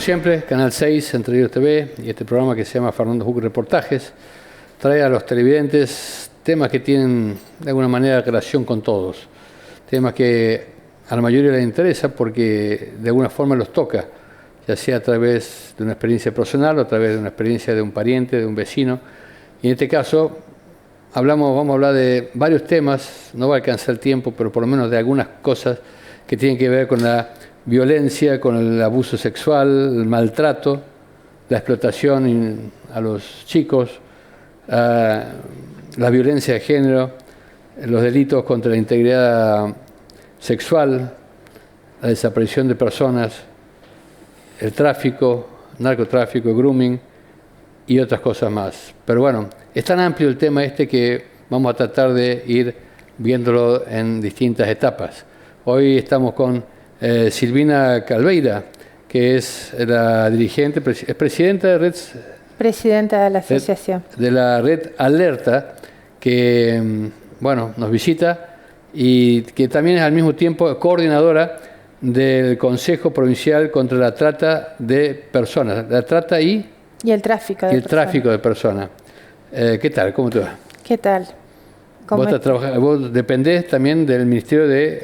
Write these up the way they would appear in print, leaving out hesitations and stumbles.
siempre, Canal 6, Entre Ríos TV, y este programa que se llama Fernando Huck Reportajes, trae a los televidentes temas que tienen de alguna manera relación con todos, temas que a la mayoría les interesa porque de alguna forma los toca, ya sea a través de una experiencia personal o a través de una experiencia de un pariente, de un vecino. Y en este caso vamos a hablar de varios temas, no va a alcanzar el tiempo, pero por lo menos de algunas cosas que tienen que ver con la violencia, con el abuso sexual, el maltrato, la explotación a los chicos, la violencia de género, los delitos contra la integridad sexual, la desaparición de personas, el tráfico, narcotráfico, grooming y otras cosas más. Pero bueno, es tan amplio el tema este que vamos a tratar de ir viéndolo en distintas etapas. Hoy estamos con Silvina Calveira, que es la dirigente, es presidenta de Red... Presidenta de la asociación. De la Red Alerta, que bueno, nos visita y que también es al mismo tiempo coordinadora del Consejo Provincial contra la Trata de Personas. La trata y el tráfico de personas. Tráfico de personas. ¿Qué tal? ¿Cómo te va? ¿Qué tal? Vos dependés también del Ministerio de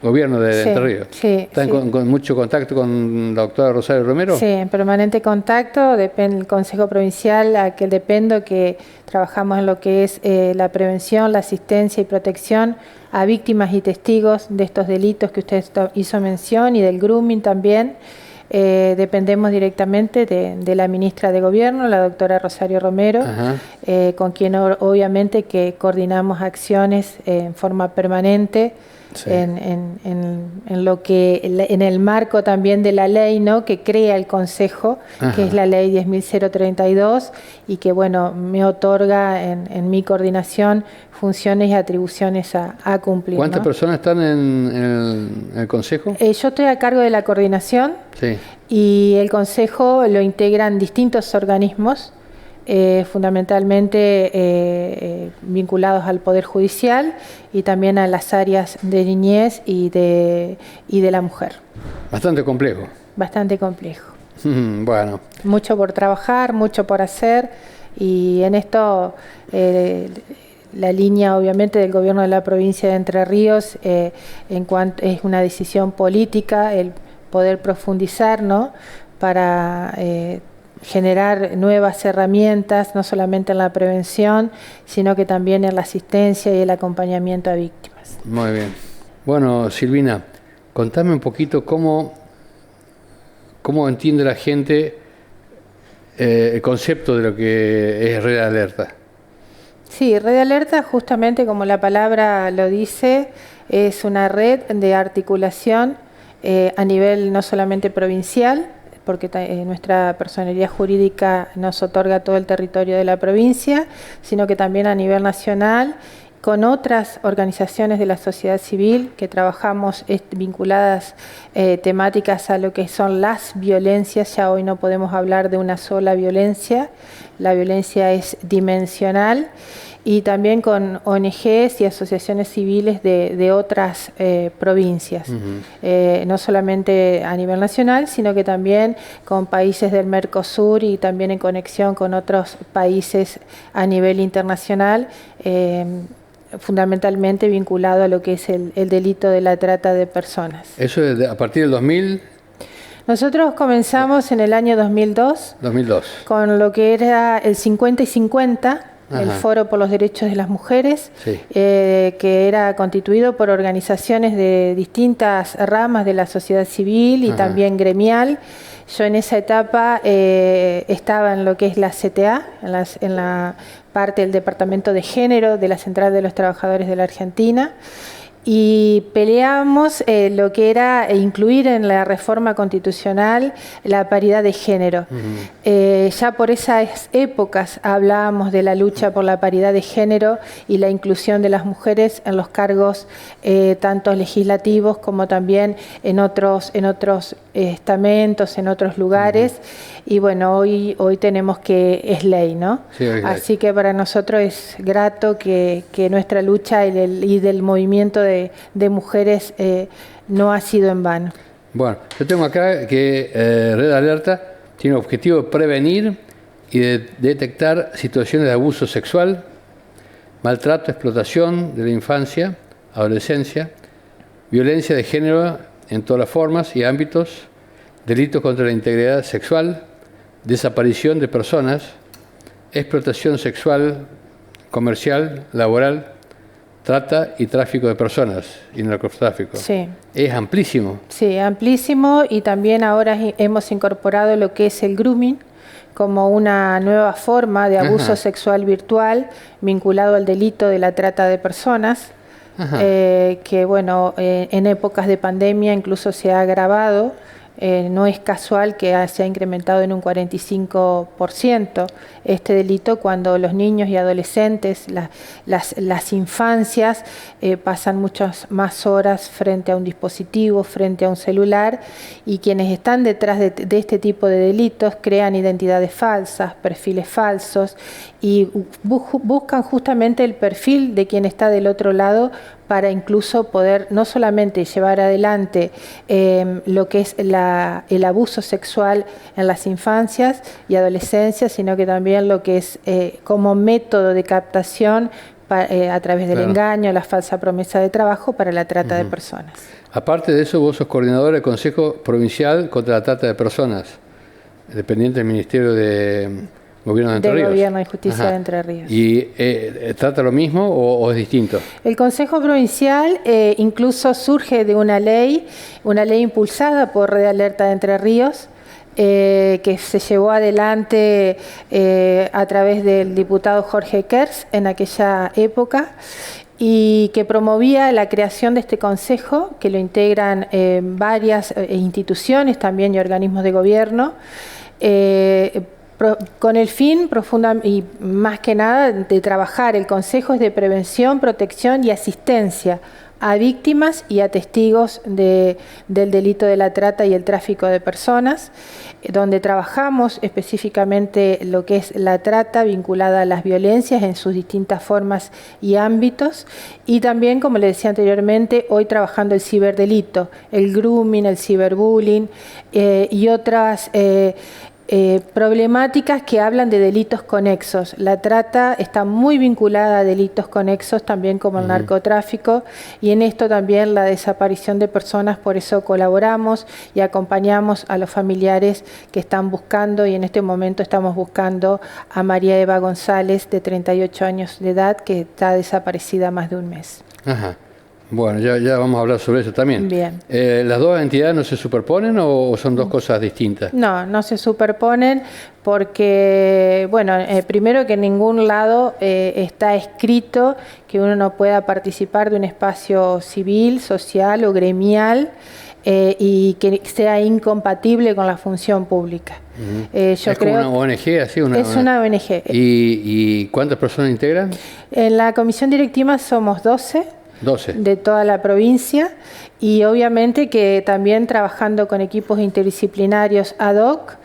Gobierno de Entre Ríos. Sí. ¿Están con mucho contacto con la doctora Rosario Romero? Sí, en permanente contacto. Depende el Consejo Provincial a que dependo, que trabajamos en lo que es la prevención, la asistencia y protección a víctimas y testigos de estos delitos que usted hizo mención y del grooming también. Dependemos directamente de la ministra de Gobierno, la doctora Rosario Romero, con quien obviamente que coordinamos acciones en forma permanente. Sí. En lo que en el marco también de la ley, ¿no?, que crea el Consejo, que es la ley 10.032 y que bueno me otorga en mi coordinación funciones y atribuciones a cumplir. ¿Cuántas ¿no? personas están en el Consejo? Yo estoy a cargo de la coordinación. Sí. Y el Consejo lo integran distintos organismos, fundamentalmente vinculados al Poder Judicial y también a las áreas de niñez y de la mujer. Bastante complejo. Bastante complejo. Bueno. Mucho por trabajar, mucho por hacer, y en esto la línea obviamente del Gobierno de la provincia de Entre Ríos en cuanto es una decisión política el poder profundizar, ¿no?, para generar nuevas herramientas, no solamente en la prevención, sino que también en la asistencia y el acompañamiento a víctimas. Muy bien. Bueno, Silvina, contame un poquito cómo entiende la gente el concepto de lo que es Red Alerta. Sí, Red Alerta, justamente como la palabra lo dice, es una red de articulación a nivel no solamente provincial, porque nuestra personería jurídica nos otorga todo el territorio de la provincia, sino que también a nivel nacional, con otras organizaciones de la sociedad civil que trabajamos vinculadas temáticas a lo que son las violencias. Ya hoy no podemos hablar de una sola violencia, la violencia es dimensional, y también con ONGs y asociaciones civiles de otras provincias, no solamente a nivel nacional, sino que también con países del Mercosur y también en conexión con otros países a nivel internacional, fundamentalmente vinculado a lo que es el delito de la trata de personas. ¿Eso es a partir del 2000? Nosotros comenzamos en el año 2002. 2002. Con lo que era el 50 y 50, el Foro por los Derechos de las Mujeres, sí, que era constituido por organizaciones de distintas ramas de la sociedad civil y también gremial. Yo en esa etapa estaba en lo que es la CTA, en la parte del Departamento de Género de la Central de los Trabajadores de la Argentina, y peleamos lo que era incluir en la reforma constitucional la paridad de género. Ya por esas épocas hablábamos de la lucha por la paridad de género y la inclusión de las mujeres en los cargos tanto legislativos como también en otros estamentos, en otros lugares. Y bueno, hoy tenemos que es ley, ¿no? Sí, así que para nosotros es grato que nuestra lucha y del movimiento de mujeres no ha sido en vano. Bueno, yo tengo acá que Red Alerta tiene el objetivo de prevenir y de detectar situaciones de abuso sexual, maltrato, explotación de la infancia, adolescencia, violencia de género en todas las formas y ámbitos, delitos contra la integridad sexual, desaparición de personas, explotación sexual, comercial, laboral, trata y tráfico de personas y narcotráfico. Sí. Es amplísimo. Sí, amplísimo, y también ahora hemos incorporado lo que es el grooming como una nueva forma de abuso sexual virtual vinculado al delito de la trata de personas, que bueno, en épocas de pandemia incluso se ha agravado. No es casual que se ha incrementado en un 45% este delito cuando los niños y adolescentes, las infancias, pasan muchas más horas frente a un dispositivo, frente a un celular, y quienes están detrás de este tipo de delitos crean identidades falsas, perfiles falsos, y buscan justamente el perfil de quien está del otro lado para incluso poder no solamente llevar adelante lo que es el abuso sexual en las infancias y adolescencias, sino que también lo que es como método de captación a través del engaño, la falsa promesa de trabajo para la trata de personas. Aparte de eso, vos sos coordinadora del Consejo Provincial contra la Trata de Personas, dependiente del Ministerio de Gobierno de Entre Ríos. Gobierno y Justicia de Entre Ríos. ¿Y trata lo mismo o es distinto? El Consejo Provincial incluso surge de una ley impulsada por Red Alerta de Entre Ríos, que se llevó adelante a través del diputado Jorge Kers en aquella época, y que promovía la creación de este consejo, que lo integran varias instituciones también y organismos de gobierno, con el fin y más que nada de trabajar. El Consejo es de prevención, protección y asistencia a víctimas y a testigos del delito de la trata y el tráfico de personas, donde trabajamos específicamente lo que es la trata vinculada a las violencias en sus distintas formas y ámbitos, y también, como le decía anteriormente, hoy trabajando el ciberdelito, el grooming, el ciberbullying y otras problemáticas que hablan de delitos conexos. La trata está muy vinculada a delitos conexos, también como el narcotráfico, y en esto también la desaparición de personas. Por eso colaboramos y acompañamos a los familiares que están buscando, y en este momento estamos buscando a María Eva González, de 38 años de edad, que está desaparecida más de un mes. Bueno, ya vamos a hablar sobre eso también. Bien. ¿Las dos entidades no se superponen o son dos cosas distintas? No se superponen porque, bueno, primero que en ningún lado está escrito que uno no pueda participar de un espacio civil, social o gremial y que sea incompatible con la función pública. ¿Es como una ONG así? Es una ONG. ¿Y cuántas personas integran? En la comisión directiva somos 12. 12. De toda la provincia, y obviamente que también trabajando con equipos interdisciplinarios ad hoc,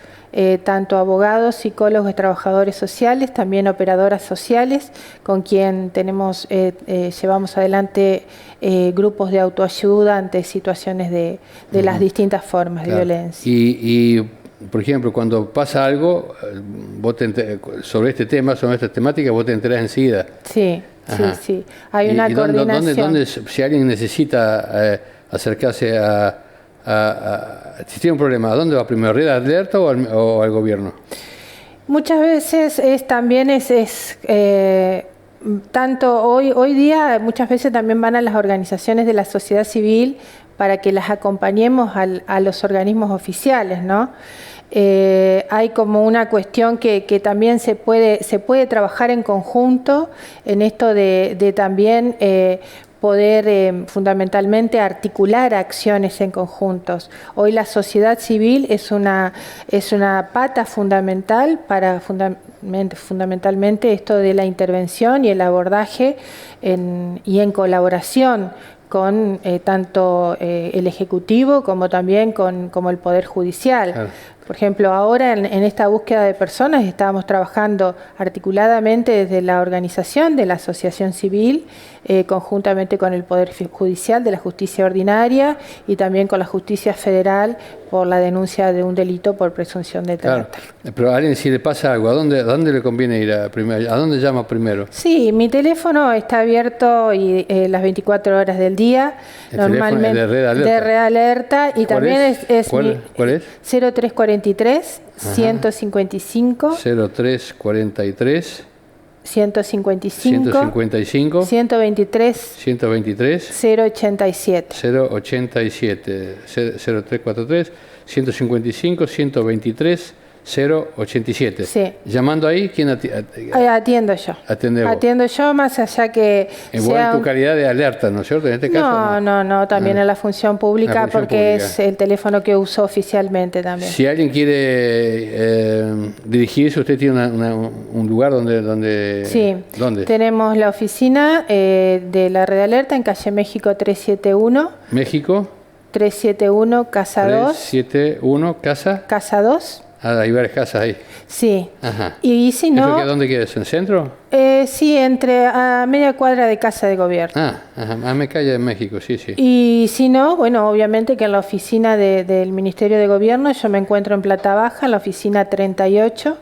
tanto abogados, psicólogos y trabajadores sociales, también operadoras sociales, con quien llevamos adelante grupos de autoayuda ante situaciones de las distintas formas de violencia. Y por ejemplo, cuando pasa algo sobre este tema, sobre esta temática, vos te enterás enseguida. Sí. Sí. Hay una coordinación. ¿Dónde, si alguien necesita acercarse si tiene un problema, ¿a dónde va primero? ¿Red Alerta o al gobierno? Muchas veces tanto hoy día, muchas veces también van a las organizaciones de la sociedad civil para que las acompañemos a los organismos oficiales, ¿no? Hay como una cuestión que también se puede trabajar en conjunto en esto de también poder fundamentalmente articular acciones en conjuntos. Hoy la sociedad civil es una pata fundamental para fundamentalmente esto de la intervención y el abordaje y en colaboración con tanto el Ejecutivo como también como el Poder Judicial. Claro. Por ejemplo, ahora en esta búsqueda de personas estábamos trabajando articuladamente desde la organización de la asociación civil, conjuntamente con el Poder Judicial de la Justicia Ordinaria y también con la Justicia Federal por la denuncia de un delito por presunción de trata. Claro, pero a alguien si le pasa algo, ¿a dónde le conviene ir primero? ¿A dónde llama primero? Sí, mi teléfono está abierto las 24 horas del día, normalmente de Red Alerta, y también ¿Cuál es? 0343 155 0343 155 123 087 0343 155 123 087. Sí. Llamando ahí, ¿quién atiendo yo? Atiendo yo, más allá que en tu calidad de alerta, ¿no es cierto? En este caso. No, también en la función pública, porque es el teléfono que uso oficialmente también. Si alguien quiere dirigirse, usted tiene un lugar donde... Sí, ¿dónde? Tenemos la oficina de la Red Alerta en calle México 371. ¿México? 371, Casa 2. 371, Casa. Casa 2. Hay varias casas ahí. Sí. Ajá. Y si no... ¿Dónde queda? ¿En el centro? Sí, a media cuadra de Casa de Gobierno. Me calle de México, sí. Y si no, bueno, obviamente que en la oficina del Ministerio de Gobierno yo me encuentro en planta baja, en la oficina 38.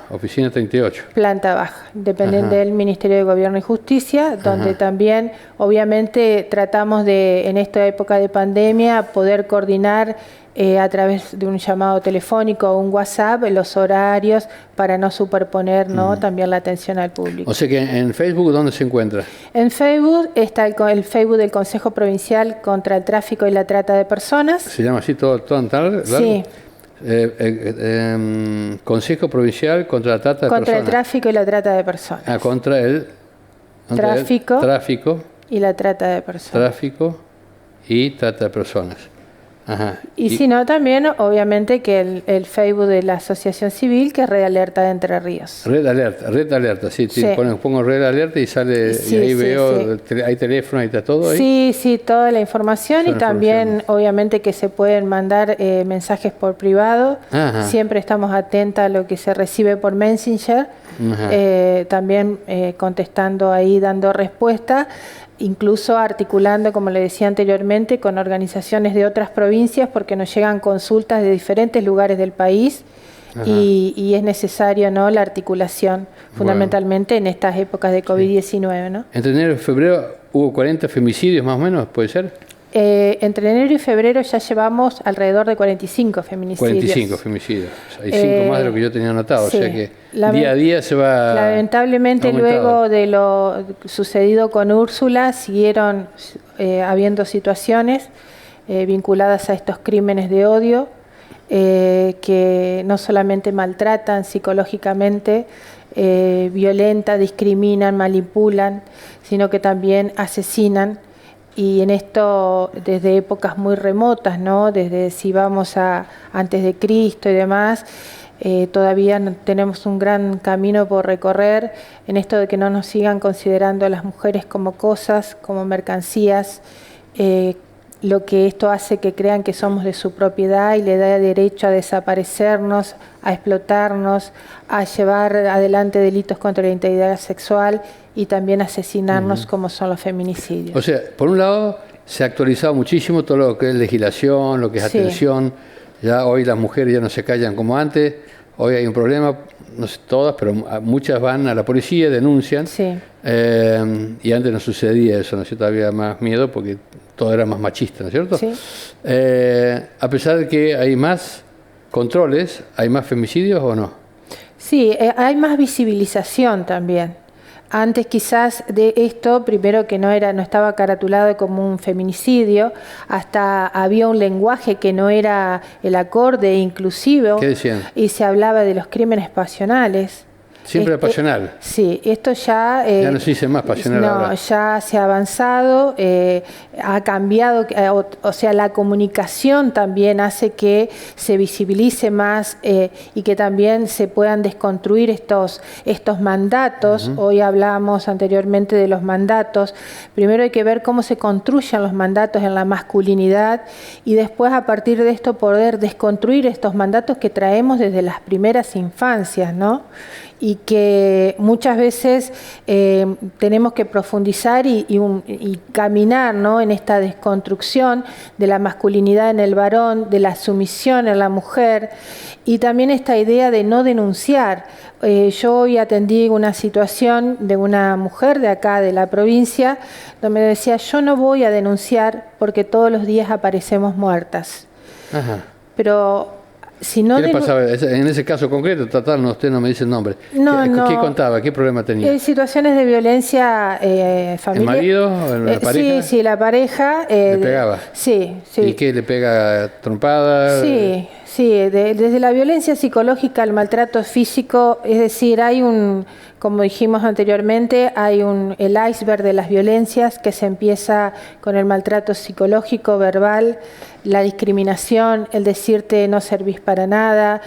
Oficina 38. Planta baja, dependiente del Ministerio de Gobierno y Justicia, donde también, obviamente, tratamos de, en esta época de pandemia, poder coordinar a través de un llamado telefónico o un WhatsApp los horarios para no superponer también la atención al público. O sea que en Facebook, ¿dónde se encuentra? En Facebook está el Facebook del Consejo Provincial contra el Tráfico y la Trata de Personas. ¿Se llama así todo en tal? Sí. Consejo Provincial contra la Trata de Personas. Contra el Tráfico y la Trata de Personas. Contra el tráfico y la trata de personas. Tráfico y trata de personas. Y si no, también, obviamente, que el Facebook de la Asociación Civil, que es Red Alerta de Entre Ríos. Red Alerta, sí. Pongo Red Alerta y sale, y ahí veo, hay teléfono, ahí está todo ahí. Sí, toda la información, y también, obviamente, que se pueden mandar mensajes por privado. Siempre estamos atentos a lo que se recibe por Messenger, también contestando ahí, dando respuesta. Incluso articulando, como le decía anteriormente, con organizaciones de otras provincias, porque nos llegan consultas de diferentes lugares del país y es necesario, ¿no?, la articulación, fundamentalmente en estas épocas de COVID-19. ¿No? Entre enero y febrero hubo 40 femicidios más o menos, ¿puede ser? Entre enero y febrero ya llevamos alrededor de 45 feminicidios. 45 feminicidios. Hay 5 más de lo que yo tenía anotado, o sea que día a día se va... Lamentablemente, luego de lo sucedido con Úrsula, siguieron habiendo situaciones vinculadas a estos crímenes de odio que no solamente maltratan psicológicamente, violentan, discriminan, manipulan, sino que también asesinan. Y en esto desde épocas muy remotas, ¿no? Desde si vamos a antes de Cristo y demás, todavía tenemos un gran camino por recorrer en esto de que no nos sigan considerando a las mujeres como cosas, como mercancías, lo que esto hace que crean que somos de su propiedad y le da derecho a desaparecernos, a explotarnos, a llevar adelante delitos contra la integridad sexual y también asesinarnos como son los feminicidios. O sea, por un lado se ha actualizado muchísimo todo lo que es legislación, lo que es atención. Ya hoy las mujeres ya no se callan como antes. Hoy hay un problema, no sé todas, pero muchas van a la policía, denuncian. Y antes no sucedía eso, ¿no es cierto? Había más miedo porque todo era más machista, ¿no es cierto? A pesar de que hay más controles, ¿hay más femicidios o no? Sí, hay más visibilización también. Antes quizás de esto, primero que no estaba caratulado como un feminicidio, hasta había un lenguaje que no era el acorde inclusivo. ¿Qué decían? Y se hablaba de los crímenes pasionales. Siempre era pasional. Sí, esto ya... ya no se dice más pasional ahora. No, ya se ha avanzado, ha cambiado, o sea, la comunicación también hace que se visibilice más y que también se puedan desconstruir estos mandatos. Hoy hablamos anteriormente de los mandatos. Primero hay que ver cómo se construyen los mandatos en la masculinidad y después a partir de esto poder desconstruir estos mandatos que traemos desde las primeras infancias, ¿no? Y que muchas veces tenemos que profundizar y caminar, ¿no?, en esta desconstrucción de la masculinidad en el varón, de la sumisión en la mujer y también esta idea de no denunciar. Yo hoy atendí una situación de una mujer de acá, de la provincia, donde me decía, yo no voy a denunciar porque todos los días aparecemos muertas. Ajá. Pero... Si no ¿qué le pasaba en ese caso concreto? Total, usted no me dice el nombre. No, ¿Qué contaba? ¿Qué problema tenía? Situaciones de violencia familiar. ¿El marido? ¿La pareja? Sí, la pareja. ¿Le pegaba? Sí. ¿Y qué? ¿Le pega trompada? Sí, desde la violencia psicológica al maltrato físico, es decir, hay como dijimos anteriormente, hay el iceberg de las violencias que se empieza con el maltrato psicológico, verbal, la discriminación, el decirte no servís para nada,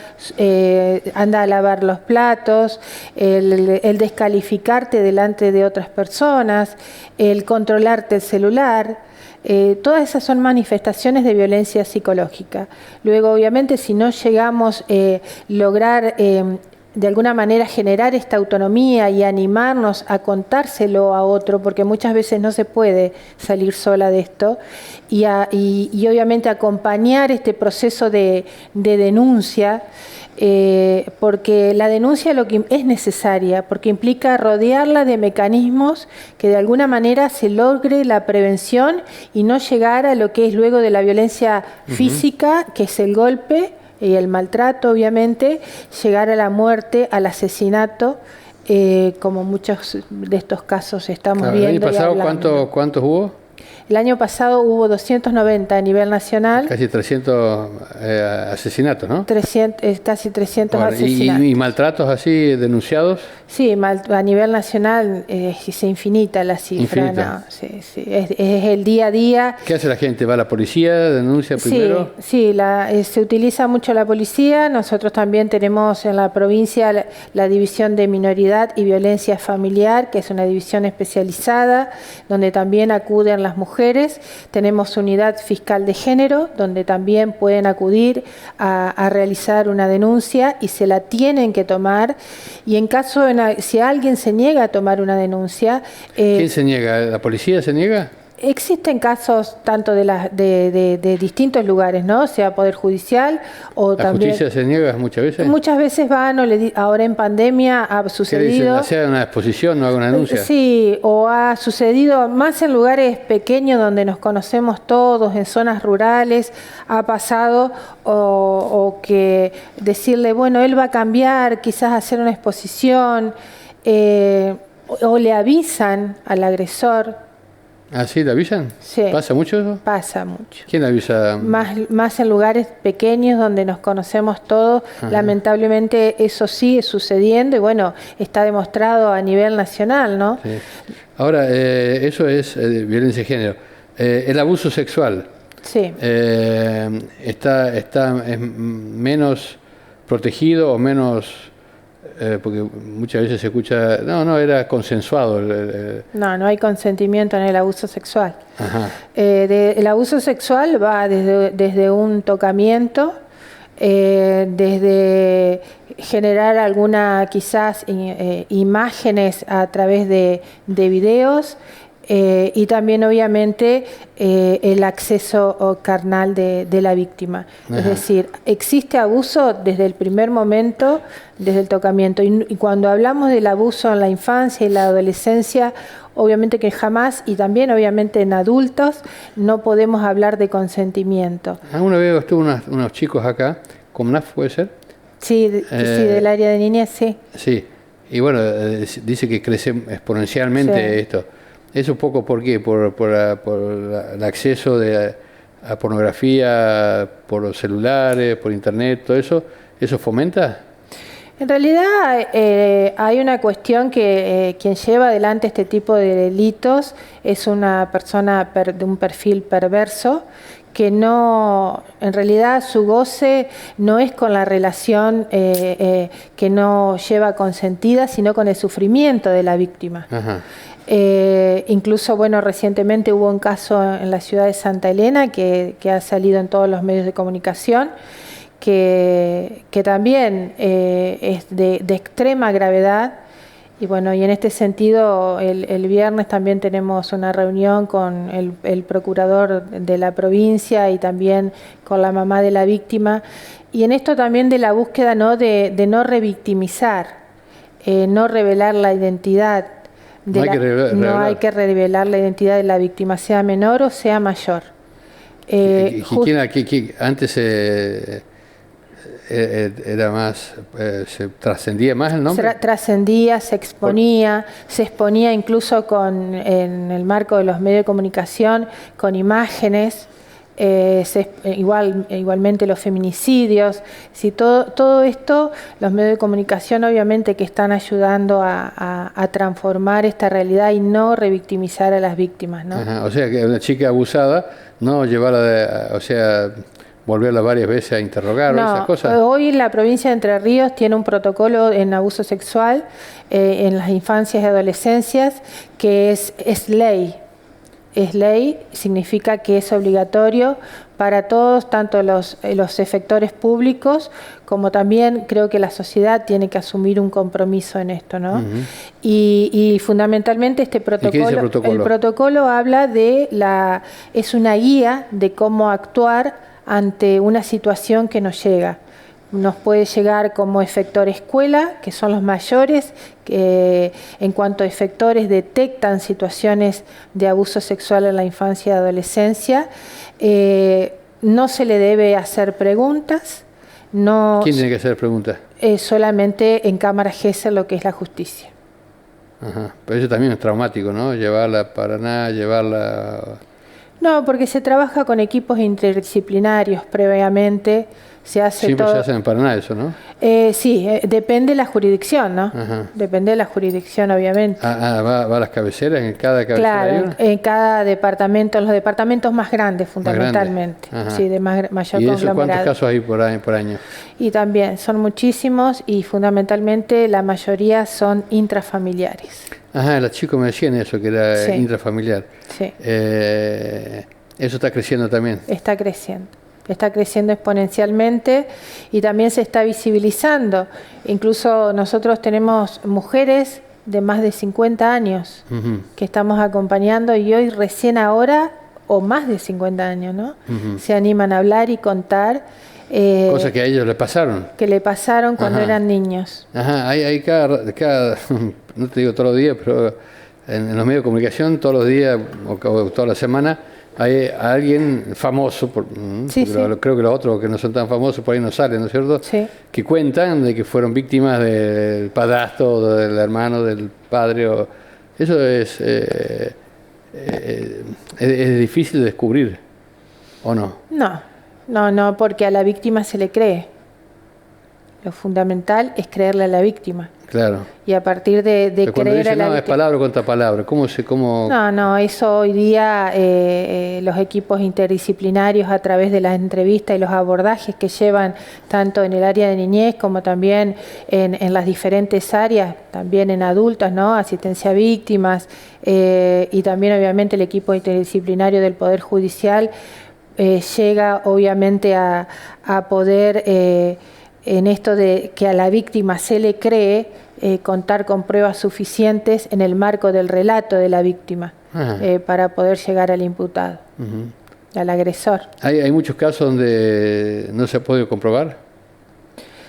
anda a lavar los platos, el descalificarte delante de otras personas, el controlarte el celular. Todas esas son manifestaciones de violencia psicológica. Luego, obviamente, si no llegamos a lograr de alguna manera generar esta autonomía y animarnos a contárselo a otro, porque muchas veces no se puede salir sola de esto, y obviamente acompañar este proceso de denuncia, porque la denuncia lo que es necesaria, porque implica rodearla de mecanismos que de alguna manera se logre la prevención y no llegar a lo que es luego de la violencia física, que es el golpe y el maltrato, obviamente, llegar a la muerte, al asesinato, como muchos de estos casos estamos viendo. ¿El año pasado cuántos hubo? El año pasado hubo 290 a nivel nacional. Casi 300 asesinatos, ¿no? Casi 300 asesinatos. ¿Y maltratos así denunciados? Sí, a nivel nacional es infinita la cifra. Infinita. ¿No? Sí, es el día a día. ¿Qué hace la gente? ¿Va a la policía? ¿Denuncia primero? Sí, se utiliza mucho la policía. Nosotros también tenemos en la provincia la División de Minoridad y Violencia Familiar, que es una división especializada, donde también acuden las mujeres. Tenemos unidad fiscal de género, donde también pueden acudir a realizar una denuncia y se la tienen que tomar. Y en caso, si alguien se niega a tomar una denuncia... ¿Quién se niega? ¿La policía se niega? Existen casos tanto de distintos lugares, ¿no? Sea Poder Judicial o también... ¿La justicia se niega muchas veces? Muchas veces van, ahora en pandemia ha sucedido... ¿Qué dicen? ¿Hacer una exposición, no haga una denuncia? Sí, o ha sucedido más en lugares pequeños donde nos conocemos todos, en zonas rurales, ha pasado, o que decirle, bueno, él va a cambiar, quizás hacer una exposición, o le avisan al agresor. ¿Ah, sí? ¿Le avisan? Sí. ¿Pasa mucho eso? Pasa mucho. ¿Quién avisa? Más en lugares pequeños donde nos conocemos todos. Ajá. Lamentablemente eso sigue sucediendo y bueno, está demostrado a nivel nacional, ¿no? Sí. Ahora, eso es violencia de género. El abuso sexual. Sí. ¿Es menos protegido o menos...? Porque muchas veces se escucha, no, era consensuado. No hay consentimiento en el abuso sexual. Ajá. El abuso sexual va desde un tocamiento, desde generar alguna quizás imágenes a través de videos, y también obviamente el acceso carnal de la víctima. Ajá. Es decir, existe abuso desde el primer momento, desde el tocamiento. Y cuando hablamos del abuso en la infancia y la adolescencia, obviamente que jamás, y también obviamente en adultos, no podemos hablar de consentimiento. Una vez estuvo unos chicos acá, ¿Comnaf puede ser? Sí, del área de niñez, sí. Sí, y bueno, dice que crece exponencialmente esto. ¿Eso un poco por qué? ¿Por el acceso a pornografía, por los celulares, por internet, todo eso? ¿Eso fomenta? En realidad hay una cuestión que quien lleva adelante este tipo de delitos es una persona de un perfil perverso que no, en realidad su goce no es con la relación que no lleva consentida, sino con el sufrimiento de la víctima. Ajá. Incluso, bueno, recientemente hubo un caso en la ciudad de Santa Elena que ha salido en todos los medios de comunicación, que también es de extrema gravedad. Y bueno, y en este sentido, el viernes también tenemos una reunión con el procurador de la provincia y también con la mamá de la víctima. Y en esto también de la búsqueda, ¿no?, de no revictimizar, no revelar la identidad. No hay que revelar la identidad de la víctima, sea menor o sea mayor. Antes era más, se trascendía más el nombre. Trascendía, se exponía, se exponía incluso en el marco de los medios de comunicación con imágenes, igualmente los feminicidios. Si todo esto, los medios de comunicación obviamente que están ayudando a transformar esta realidad y no revictimizar a las víctimas, ¿no? Ajá, o sea que una chica abusada, no llevarla, volverla varias veces a interrogar, no, o esas cosas. Hoy la provincia de Entre Ríos tiene un protocolo en abuso sexual en las infancias y adolescencias que es ley. Es ley, significa que es obligatorio para todos, tanto los efectores públicos como también creo que la sociedad tiene que asumir un compromiso en esto, ¿no? Y fundamentalmente este protocolo, ¿Y qué dice el protocolo? El protocolo habla es una guía de cómo actuar ante una situación que nos llega. Nos puede llegar como efector escuela, que son los mayores, que en cuanto a efectores detectan situaciones de abuso sexual en la infancia y adolescencia. No se le debe hacer preguntas. No, ¿quién tiene que hacer preguntas? Solamente en Cámara GESEL, lo que es la justicia. Ajá. Pero eso también es traumático, ¿no? Llevarla a Paraná, llevarla... No, porque se trabaja con equipos interdisciplinarios previamente. Se hace siempre todo. Se hace en Paraná eso, ¿no? Sí, depende de la jurisdicción, ¿no? Ajá. Depende de la jurisdicción, obviamente. ¿Va a las cabeceras? ¿En cada cabecera hay una? En cada departamento, en los departamentos más grandes fundamentalmente. Más grande. Sí, de mayor ¿Y conglomerado. eso cuántos casos hay por año? Y también son muchísimos y fundamentalmente la mayoría son intrafamiliares. Ajá, los chicos me decían eso, que era intrafamiliar. Sí. Eso está creciendo también. Está creciendo exponencialmente y también se está visibilizando. Incluso nosotros tenemos mujeres de más de 50 años que estamos acompañando y hoy recién ahora, o más de 50 años, ¿no? Se animan a hablar y contar. Cosas que a ellos le pasaron. Que le pasaron cuando eran niños. Ajá, hay cada, no te digo todos los días, pero en los medios de comunicación todos los días o toda la semana hay alguien famoso, creo que los otros que no son tan famosos por ahí no salen, ¿no es cierto? Sí. Que cuentan de que fueron víctimas del padrastro, del hermano, del padre. Eso es difícil de descubrir, ¿o no? No, porque a la víctima se le cree. Lo fundamental es creerle a la víctima. Claro. Y a partir de creer a la víctima... es palabra contra palabra. No, eso hoy día los equipos interdisciplinarios a través de las entrevistas y los abordajes que llevan tanto en el área de niñez como también en las diferentes áreas, también en adultos, ¿no? Asistencia a víctimas y también obviamente el equipo interdisciplinario del Poder Judicial llega obviamente a poder... en esto de que a la víctima se le cree, contar con pruebas suficientes en el marco del relato de la víctima para poder llegar al imputado, al agresor. ¿Hay muchos casos donde no se ha podido comprobar?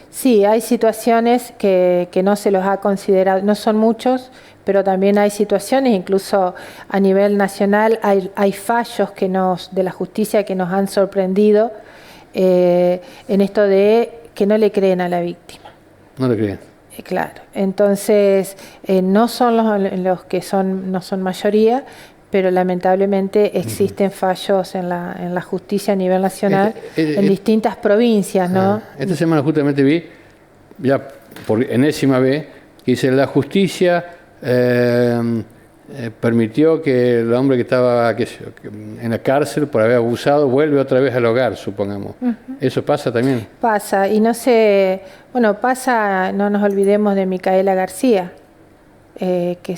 Sí, hay situaciones que no se los ha considerado, no son muchos, pero también hay situaciones, incluso a nivel nacional, hay fallos de la justicia que nos han sorprendido en esto de que no le creen a la víctima. No le creen. Claro. Entonces, no son los que no son mayoría, pero lamentablemente existen fallos en la justicia a nivel nacional en distintas provincias, ¿no? Esta semana justamente vi ya por enésima vez, que dice la justicia permitió que el hombre que estaba en la cárcel por haber abusado vuelve otra vez al hogar, supongamos. ¿Eso pasa también? Pasa, y no sé, bueno, pasa, no nos olvidemos de Micaela García, que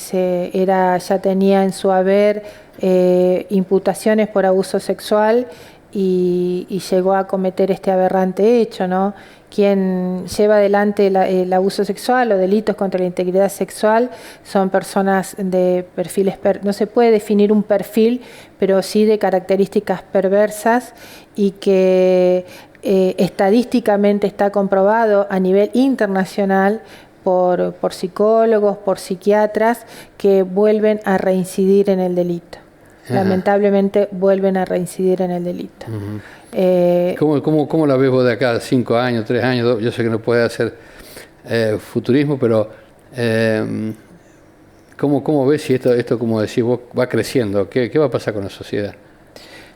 ya tenía en su haber imputaciones por abuso sexual y llegó a cometer este aberrante hecho, ¿no? Quien lleva adelante el abuso sexual o delitos contra la integridad sexual son personas de perfiles, no se puede definir un perfil, pero sí de características perversas y que estadísticamente está comprobado a nivel internacional por psicólogos, por psiquiatras, que vuelven a reincidir en el delito. Lamentablemente vuelven a reincidir en el delito. ¿Cómo la ves vos de acá 5 años, 3 años? Yo sé que no puede hacer futurismo, pero ¿cómo ves si esto, como decís vos, va creciendo? ¿Qué va a pasar con la sociedad?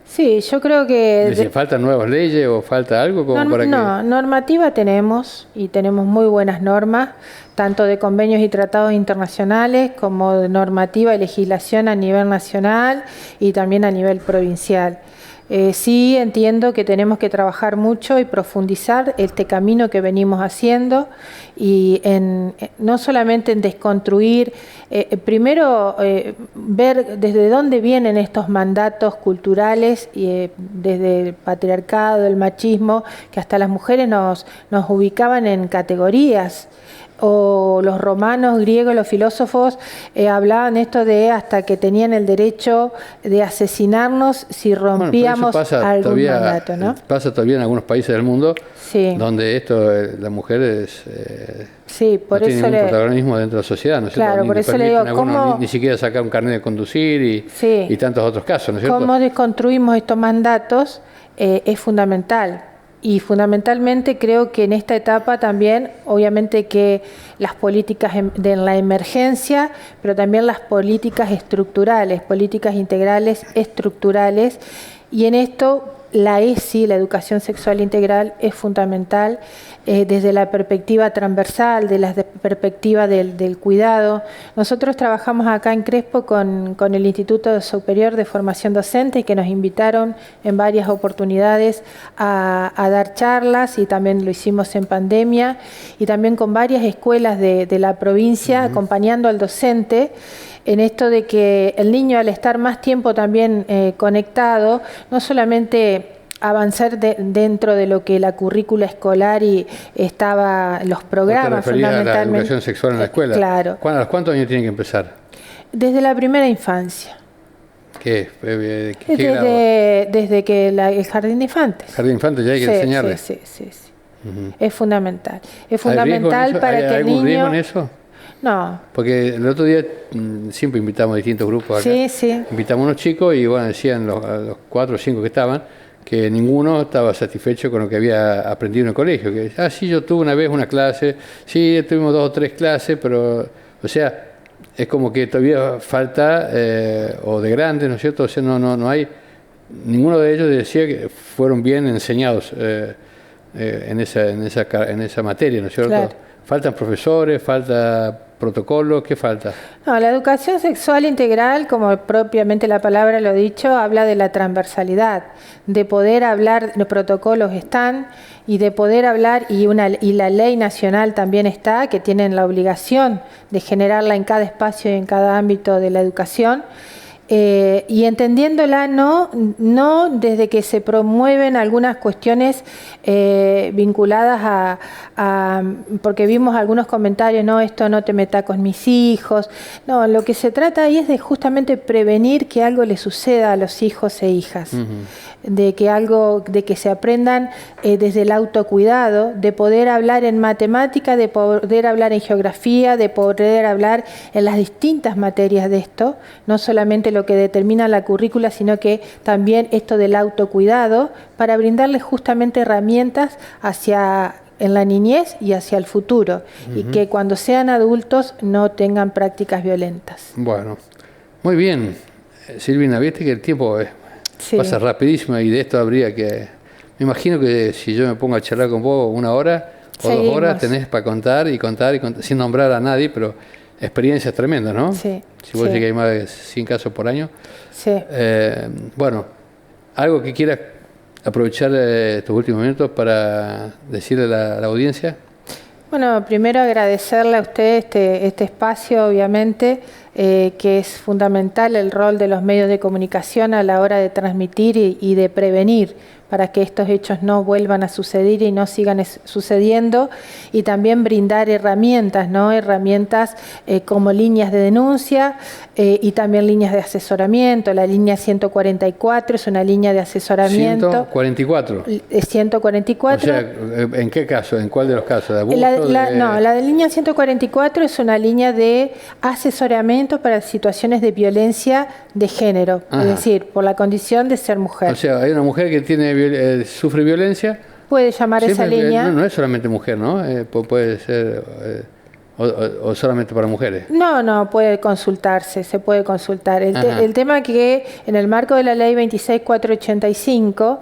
Sí, yo creo que... ¿Faltan nuevas leyes o falta algo? No, normativa tenemos, y tenemos muy buenas normas, tanto de convenios y tratados internacionales como de normativa y legislación a nivel nacional y también a nivel provincial. Sí entiendo que tenemos que trabajar mucho y profundizar este camino que venimos haciendo y no solamente en desconstruir, primero ver desde dónde vienen estos mandatos culturales, desde el patriarcado, el machismo, que hasta las mujeres nos ubicaban en categorías. O los romanos, griegos, los filósofos hablaban esto de hasta que tenían el derecho de asesinarnos si rompíamos algún mandato, ¿no? Pasa todavía en algunos países del mundo, sí, donde la mujer sí, por no eso tiene ningún protagonismo dentro de la sociedad, ¿no es cierto? Claro, por eso le digo, ¿cómo ni siquiera sacar un carnet de conducir sí, y tantos otros casos, ¿no es cierto? Cómo desconstruimos estos mandatos es fundamental. Y fundamentalmente creo que en esta etapa también, obviamente que las políticas de la emergencia, pero también las políticas estructurales, políticas integrales estructurales, y en esto la ESI, la educación sexual integral, es fundamental desde la perspectiva transversal, de la perspectiva del cuidado. Nosotros trabajamos acá en Crespo con el Instituto Superior de Formación Docente, que nos invitaron en varias oportunidades a dar charlas, y también lo hicimos en pandemia, y también con varias escuelas de la provincia, acompañando al docente, en esto de que el niño, al estar más tiempo también conectado, no solamente avanzar dentro de lo que la currícula escolar y estaba los programas fundamentalmente. ¿A la educación sexual en la escuela? Claro. ¿A los cuántos años tiene que empezar? Desde la primera infancia. ¿Qué? Desde que el jardín de infantes. Jardín de infantes ya hay que enseñarle. Sí. Es fundamental. Es fundamental para que el niño... ¿Hay algún riesgo en eso? No. Porque el otro día siempre invitamos a distintos grupos acá. Sí. Invitamos a unos chicos y bueno, decían a los 4 o 5 que estaban que ninguno estaba satisfecho con lo que había aprendido en el colegio. Que, sí, yo tuve una vez una clase, sí, tuvimos 2 o 3 clases, pero, o sea, es como que todavía falta, o de grandes, ¿no es cierto? O sea, no hay, ninguno de ellos decía que fueron bien enseñados en esa materia, ¿no es cierto? Claro. Faltan profesores, falta protocolos, ¿qué falta? No, la educación sexual integral, como propiamente la palabra lo ha dicho, habla de la transversalidad, de poder hablar, los protocolos están, y de poder hablar, y la ley nacional también está, que tienen la obligación de generarla en cada espacio y en cada ámbito de la educación. Y entendiéndola no desde que se promueven algunas cuestiones vinculadas porque vimos algunos comentarios, no, esto no te meta con mis hijos. No, lo que se trata ahí es de justamente prevenir que algo le suceda a los hijos e hijas. De que se aprendan desde el autocuidado, de poder hablar en matemática, de poder hablar en geografía, de poder hablar en las distintas materias de esto, no solamente lo que determina la currícula, sino que también esto del autocuidado, para brindarles justamente herramientas en la niñez y hacia el futuro, y que cuando sean adultos no tengan prácticas violentas. Bueno, muy bien. Silvina, viste que el tiempo pasa rapidísimo y de esto habría que... Me imagino que si yo me pongo a charlar con vos 1 hora, o 2 horas Seguimos. tenés para contar y contar y contar, sin nombrar a nadie, pero experiencias tremendas, ¿no? Sí. Si vos sí, decís que hay más de 100 casos por año. sí. Bueno, algo que quieras aprovechar estos últimos minutos para decirle a la audiencia. Bueno, primero agradecerle a usted este espacio, obviamente, que es fundamental el rol de los medios de comunicación a la hora de transmitir y de prevenir para que estos hechos no vuelvan a suceder y no sigan sucediendo, y también brindar herramientas, ¿no? Herramientas como líneas de denuncia y también líneas de asesoramiento. La línea 144 es una línea de asesoramiento. 144. 144. O sea, ¿en qué caso? ¿En cuál de los casos? ¿De abuso? No, la de línea 144 es una línea de asesoramiento para situaciones de violencia de género, Ajá. es decir, por la condición de ser mujer. O sea, hay una mujer que sufre violencia. Puede llamar esa línea. No es solamente mujer, ¿no? Puede ser o solamente para mujeres. No, puede consultarse, se puede consultar. El tema que en el marco de la ley 26485,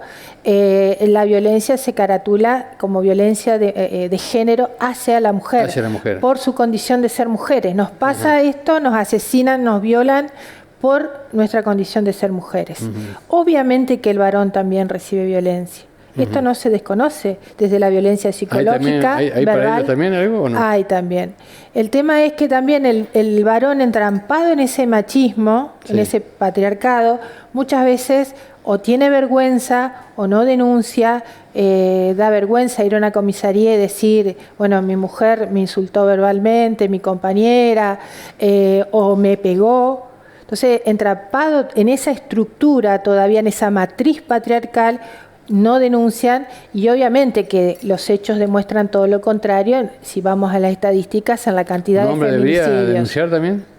la violencia se caratula como violencia de género hacia la mujer. Hacia la mujer. Por su condición de ser mujeres. Nos pasa esto, nos asesinan, nos violan por nuestra condición de ser mujeres. Obviamente que el varón también recibe violencia. Esto no se desconoce, desde la violencia psicológica, ¿Hay verbal. para ello también algo o no? Hay también. El tema es que también el varón entrampado en ese machismo, en ese patriarcado, muchas veces o tiene vergüenza o no denuncia, da vergüenza ir a una comisaría y decir, bueno, mi mujer me insultó verbalmente, mi compañera, o me pegó. Entonces, entrampado en esa estructura, todavía en esa matriz patriarcal, no denuncian, y obviamente que los hechos demuestran todo lo contrario si vamos a las estadísticas en la cantidad de feminicidios. ¿Debería denunciar también?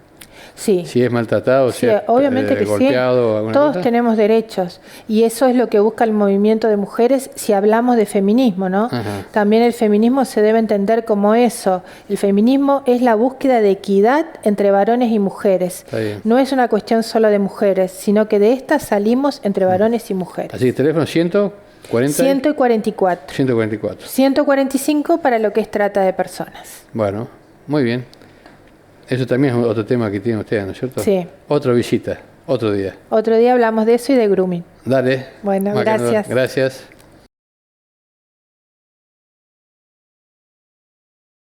Sí. Si es maltratado, si es obviamente que golpeado. Sí. Todos tenemos derechos, y eso es lo que busca el movimiento de mujeres si hablamos de feminismo, ¿no? Ajá. También el feminismo se debe entender como eso. El feminismo es la búsqueda de equidad entre varones y mujeres. No es una cuestión solo de mujeres, sino que de esta salimos entre varones y mujeres. Así que teléfono 144. 144. 145 para lo que es trata de personas. Bueno, muy bien. Eso también es otro tema que tiene usted, ¿no es cierto? Sí. Otra visita, otro día. Otro día hablamos de eso y de grooming. Dale. Bueno, gracias. Gracias.